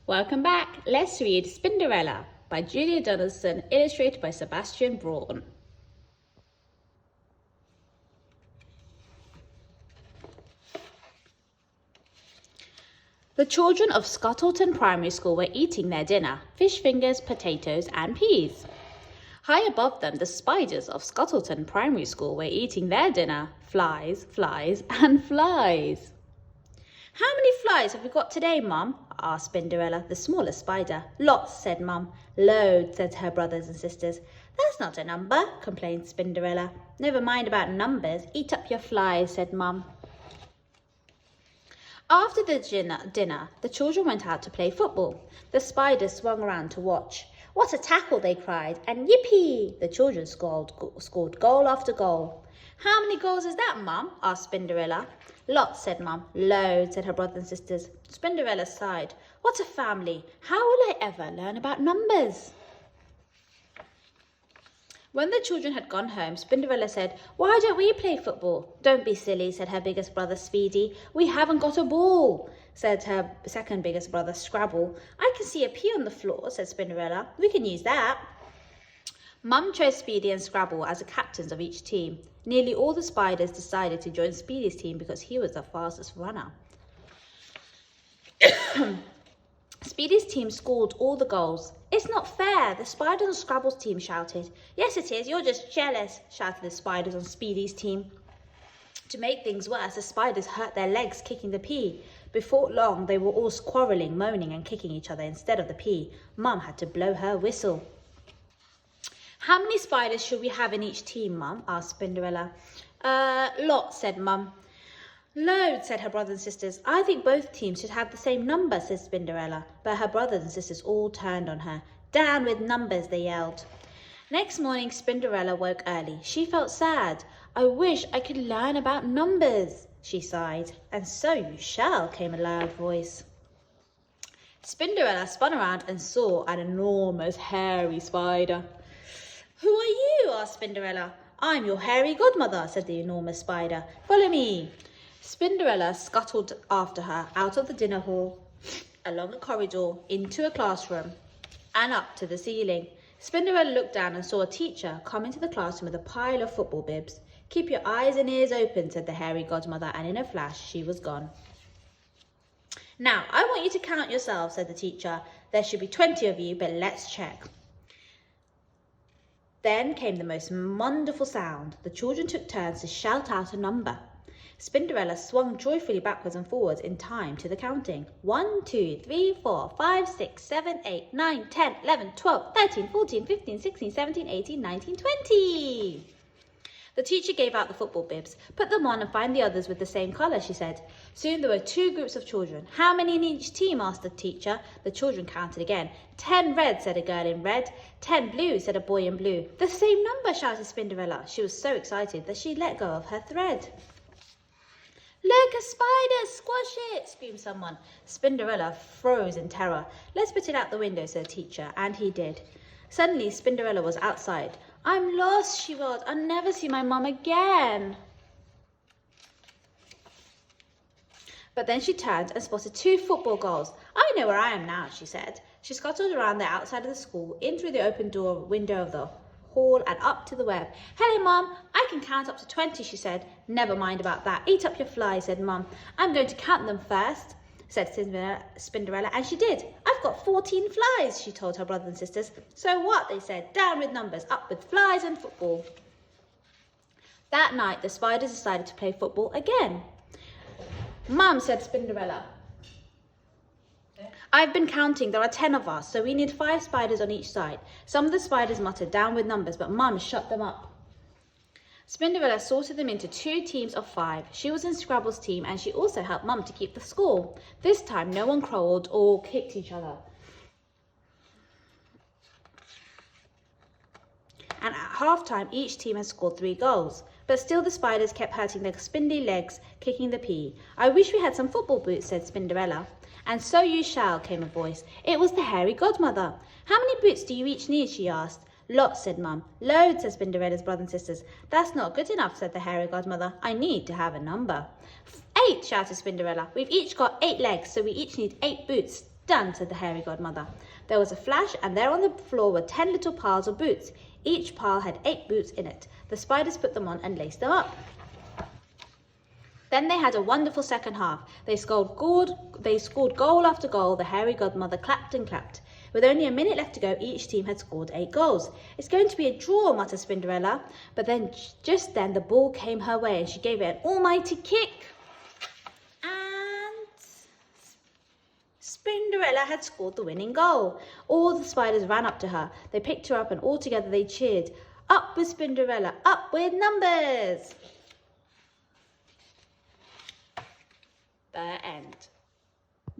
Welcome back. Let's read Spinderella by Julia Donaldson, illustrated by Sebastien Braun. The children of Scuttleton Primary School were eating their dinner, fish fingers, potatoes and peas. High above them, the spiders of Scuttleton Primary School were eating their dinner, flies, flies and flies. "How many flies have we got today, Mum?" asked Spinderella, the smallest spider. "Lots," said Mum. "Loads," said her brothers and sisters. "That's not a number," complained Spinderella. "Never mind about numbers. Eat up your flies," said Mum. After the dinner, the children went out to play football. The spiders swung around to watch. "What a tackle!" they cried, and "Yippee!" The children scored goal after goal. "How many goals is that, Mum?" asked Spinderella. "Lots," said Mum. "Loads," said her brothers and sisters. Spinderella sighed. "What a family! How will I ever learn about numbers?" When the children had gone home, Spinderella said, "Why don't we play football?" "Don't be silly," said her biggest brother, Speedy. "We haven't got a ball," said her second biggest brother, Scrabble. "I can see a pea on the floor," said Spinderella. "We can use that." Mum chose Speedy and Scrabble as the captains of each team. Nearly all the spiders decided to join Speedy's team because he was the fastest runner. Speedy's team scored all the goals. "It's not fair," the spiders on Scrabble's team shouted. "Yes, it is. You're just jealous," shouted the spiders on Speedy's team. To make things worse, the spiders hurt their legs kicking the pea. Before long, they were all quarrelling, moaning and kicking each other instead of the pea. Mum had to blow her whistle. "How many spiders should we have in each team, Mum?" asked Spinderella. Lots," said Mum. "Loads," said her brothers and sisters. "I think both teams should have the same number," said Spinderella. But her brothers and sisters all turned on her. "Down with numbers," they yelled. Next morning, Spinderella woke early. She felt sad. "I wish I could learn about numbers," she sighed. "And so you shall," came a loud voice. Spinderella spun around and saw an enormous hairy spider. "Who are you?" asked Spinderella. "I'm your hairy godmother," said the enormous spider. "Follow me." Spinderella scuttled after her out of the dinner hall, along a corridor, into a classroom, and up to the ceiling. Spinderella looked down and saw a teacher come into the classroom with a pile of football bibs. "Keep your eyes and ears open," said the hairy godmother, and in a flash she was gone. "Now, I want you to count yourselves," said the teacher. "There should be 20 of you, but let's check." Then came the most wonderful sound. The children took turns to shout out a number. Spinderella swung joyfully backwards and forwards in time to the counting. 1, 2, 3, 4, 5, 6, 7, 8, 9, 10, 11, 12, 13, 14, 15, 16, 17, 18, 19, 20. The teacher gave out the football bibs. "Put them on and find the others with the same colour," she said. Soon there were 2 groups of children. "How many in each team?" asked the teacher. The children counted again. 10 red, said a girl in red. 10 blue, said a boy in blue. "The same number," shouted Spinderella. She was so excited that she let go of her thread. "Look, a spider! Squash it!" screamed someone. Spinderella froze in terror. "Let's put it out the window," said the teacher, and he did. Suddenly, Spinderella was outside. "I'm lost," she wailed. "I'll never see my mum again." But then she turned and spotted 2 football goals. "I know where I am now," she said. She scuttled around the outside of the school, in through the open window of the hall and up to the web. "Hello, Mum. I can count up to 20, she said. "Never mind about that. Eat up your flies," said Mum. "I'm going to count them first," said Spinderella, and she did. "I've got 14 flies," she told her brothers and sisters. "So what?" they said. "Down with numbers, up with flies and football." That night, the spiders decided to play football again. "Mum," said Spinderella, "I've been counting. There are 10 of us, so we need 5 spiders on each side." Some of the spiders muttered, "Down with numbers," but Mum shut them up. Spinderella sorted them into 2 teams of 5. She was in Scrabble's team, and she also helped Mum to keep the score. This time, no one crawled or kicked each other. And at half-time, each team had scored 3 goals. But still the spiders kept hurting their spindly legs, kicking the pea. "I wish we had some football boots," said Spinderella. "And so you shall," came a voice. It was the hairy godmother. "How many boots do you each need?" she asked. "Lots," said Mum. "Loads," said Spinderella's brothers and sisters. "That's not good enough," said the hairy godmother. "I need to have a number." 8, shouted Spinderella. "We've each got 8 legs, so we each need 8 boots." Done, said the hairy godmother. There was a flash, and there on the floor were 10 little piles of boots. Each pile had 8 boots in it. The spiders put them on and laced them up. Then they had a wonderful second half. They scored goal after goal. The hairy godmother clapped and clapped. With only a minute left to go, each team had scored 8 goals. It's going to be a draw, muttered Spinderella. But then, just then, the ball came her way and she gave it an almighty kick. And Spinderella had scored the winning goal. All the spiders ran up to her. They picked her up and all together they cheered. Up with Spinderella, up with numbers. The end.